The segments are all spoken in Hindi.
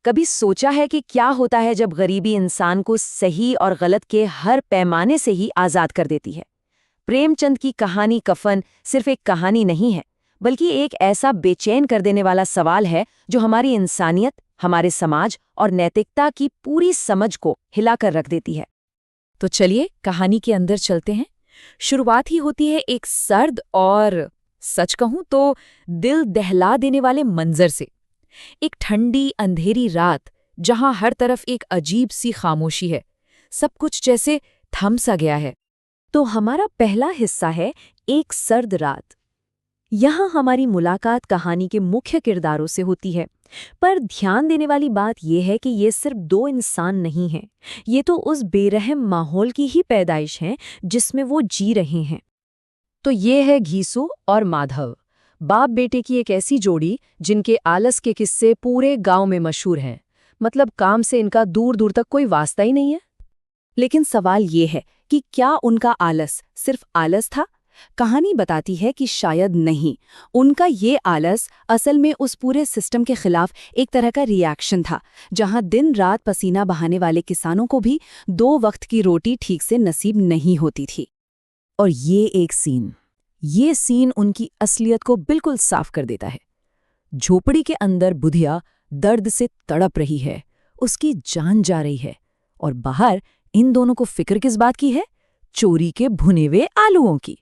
कभी सोचा है कि क्या होता है जब गरीबी इंसान को सही और गलत के हर पैमाने से ही आज़ाद कर देती है? प्रेमचंद की कहानी कफन सिर्फ एक कहानी नहीं है, बल्कि एक ऐसा बेचैन कर देने वाला सवाल है जो हमारी इंसानियत, हमारे समाज और नैतिकता की पूरी समझ को हिलाकर रख देती है। तो चलिए कहानी के अंदर चलते हैं। शुरुआत ही होती है एक सर्द और सच कहूं तो दिल दहला देने वाले मंजर से। एक ठंडी अंधेरी रात जहां हर तरफ एक अजीब सी खामोशी है, सब कुछ जैसे थम सा गया है। तो हमारा पहला हिस्सा है एक सर्द रात। यहाँ हमारी मुलाकात कहानी के मुख्य किरदारों से होती है, पर ध्यान देने वाली बात यह है कि ये सिर्फ दो इंसान नहीं हैं, ये तो उस बेरहम माहौल की ही पैदाइश है जिसमें वो जी रहे हैं। तो ये है घीसू और माधव, बाप बेटे की एक ऐसी जोड़ी जिनके आलस के किस्से पूरे गांव में मशहूर हैं। मतलब काम से इनका दूर दूर तक कोई वास्ता ही नहीं है। लेकिन सवाल ये है कि क्या उनका आलस सिर्फ आलस था? कहानी बताती है कि शायद नहीं। उनका ये आलस असल में उस पूरे सिस्टम के खिलाफ एक तरह का रिएक्शन था, जहां दिन रात पसीना बहाने वाले किसानों को भी 2 वक्त की रोटी ठीक से नसीब नहीं होती थी। और ये सीन उनकी असलियत को बिल्कुल साफ कर देता है। झोपड़ी के अंदर बुधिया दर्द से तड़प रही है, उसकी जान जा रही है, और बाहर इन दोनों को फिक्र किस बात की है? चोरी के भुने हुए आलूओं की।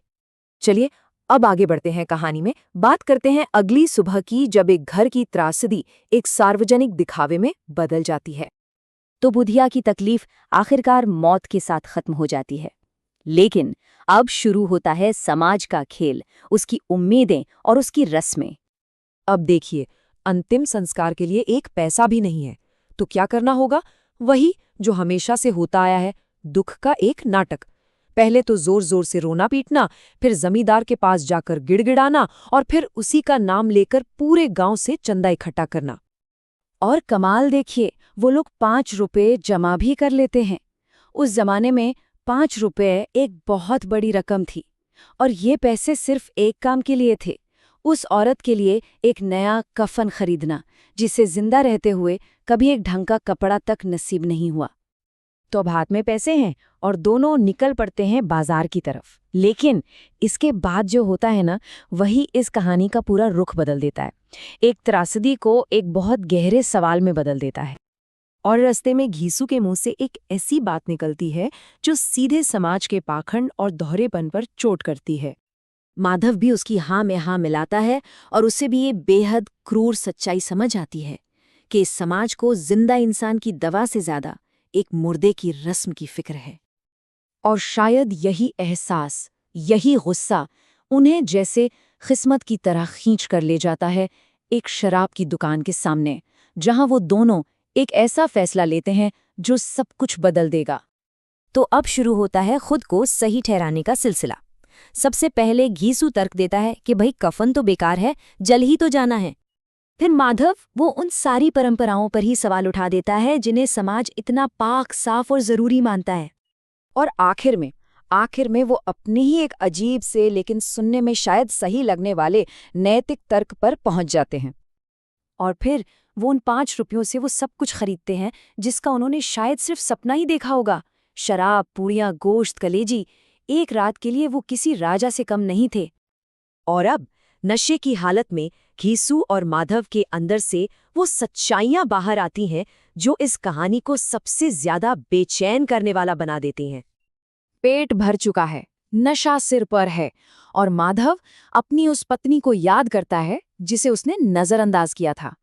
चलिए अब आगे बढ़ते हैं कहानी में। बात करते हैं अगली सुबह की, जब एक घर की त्रासदी एक सार्वजनिक दिखावे में बदल जाती है। तो बुधिया की तकलीफ आखिरकार मौत के साथ खत्म हो जाती है। लेकिन अब शुरू होता है समाज का खेल, उसकी उम्मीदें और उसकी रस्में। अब देखिए, अंतिम संस्कार के लिए एक पैसा भी नहीं है, तो क्या करना होगा? वही जो हमेशा से होता आया है, दुख का एक नाटक। पहले तो जोर जोर से रोना पीटना, फिर जमींदार के पास जाकर गिड़गिड़ाना, और फिर उसी का नाम लेकर पूरे गांव से चंदा इकट्ठा करना। और कमाल देखिए, वो लोग 5 रुपए जमा भी कर लेते हैं। उस जमाने में 5 रुपए एक बहुत बड़ी रकम थी, और ये पैसे सिर्फ एक काम के लिए थे, उस औरत के लिए एक नया कफन खरीदना, जिसे जिंदा रहते हुए कभी एक ढंग का कपड़ा तक नसीब नहीं हुआ। तो अब हाथ में पैसे हैं और दोनों निकल पड़ते हैं बाजार की तरफ। लेकिन इसके बाद जो होता है ना, वही इस कहानी का पूरा रुख बदल देता है। एक त्रासदी को एक बहुत गहरे सवाल में बदल देता है। और रास्ते में घीसू के मुंह से एक ऐसी बात निकलती है जो सीधे समाज के पाखंड और दोहरेपन पर चोट करती है। माधव भी उसकी हाँ में हाँ मिलाता है, और उसे भी ये बेहद क्रूर सच्चाई समझ आती है कि इस समाज को जिंदा इंसान की दवा से ज्यादा एक मुर्दे की रस्म की फिक्र है। और शायद यही एहसास, यही गुस्सा उन्हें जैसे किस्मत की तरह खींच कर ले जाता है एक शराब की दुकान के सामने, जहां वो दोनों एक ऐसा फैसला लेते हैं जो सब कुछ बदल देगा। तो अब शुरू होता है खुद को सही ठहराने का सिलसिला। सबसे पहले घीसू तर्क देता है कि भाई कफन तो बेकार है, जल ही तो जाना है। फिर माधव वो उन सारी परंपराओं पर ही सवाल उठा देता है जिन्हें समाज इतना पाक साफ और जरूरी मानता है। और आखिर में वो अपनी ही एक अजीब से लेकिन सुनने में शायद सही लगने वाले नैतिक तर्क पर पहुंच जाते हैं। और फिर वो उन 5 रुपयों से वो सब कुछ खरीदते हैं जिसका उन्होंने शायद सिर्फ सपना ही देखा होगा। शराब, पूड़ियाँ, गोश्त, कलेजी। एक रात के लिए वो किसी राजा से कम नहीं थे। और अब नशे की हालत में घीसू और माधव के अंदर से वो सच्चाइयां बाहर आती हैं जो इस कहानी को सबसे ज्यादा बेचैन करने वाला बना देती हैं। पेट भर चुका है, नशा सिर पर है, और माधव अपनी उस पत्नी को याद करता है जिसे उसने नजरअंदाज किया था।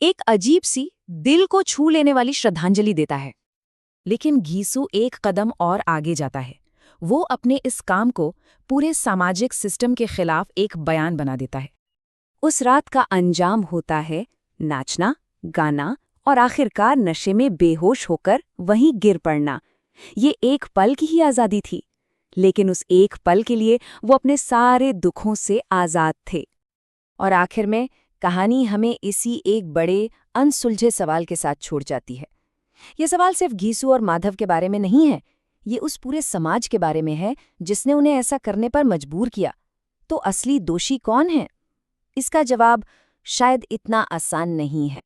एक अजीब सी दिल को छू लेने वाली श्रद्धांजलि देता है। लेकिन घीसू एक कदम और आगे जाता है। वो अपने इस काम को पूरे सामाजिक सिस्टम के खिलाफ एक बयान बना देता है। उस रात का अंजाम होता है नाचना, गाना और आखिरकार नशे में बेहोश होकर वहीं गिर पड़ना। ये एक पल की ही आज़ादी थी, लेकिन उस एक पल के लिए वो अपने सारे दुखों से आज़ाद थे। और आखिर में कहानी हमें इसी एक बड़े अनसुलझे सवाल के साथ छोड़ जाती है। ये सवाल सिर्फ घीसू और माधव के बारे में नहीं है, ये उस पूरे समाज के बारे में है जिसने उन्हें ऐसा करने पर मजबूर किया। तो असली दोषी कौन है? इसका जवाब शायद इतना आसान नहीं है।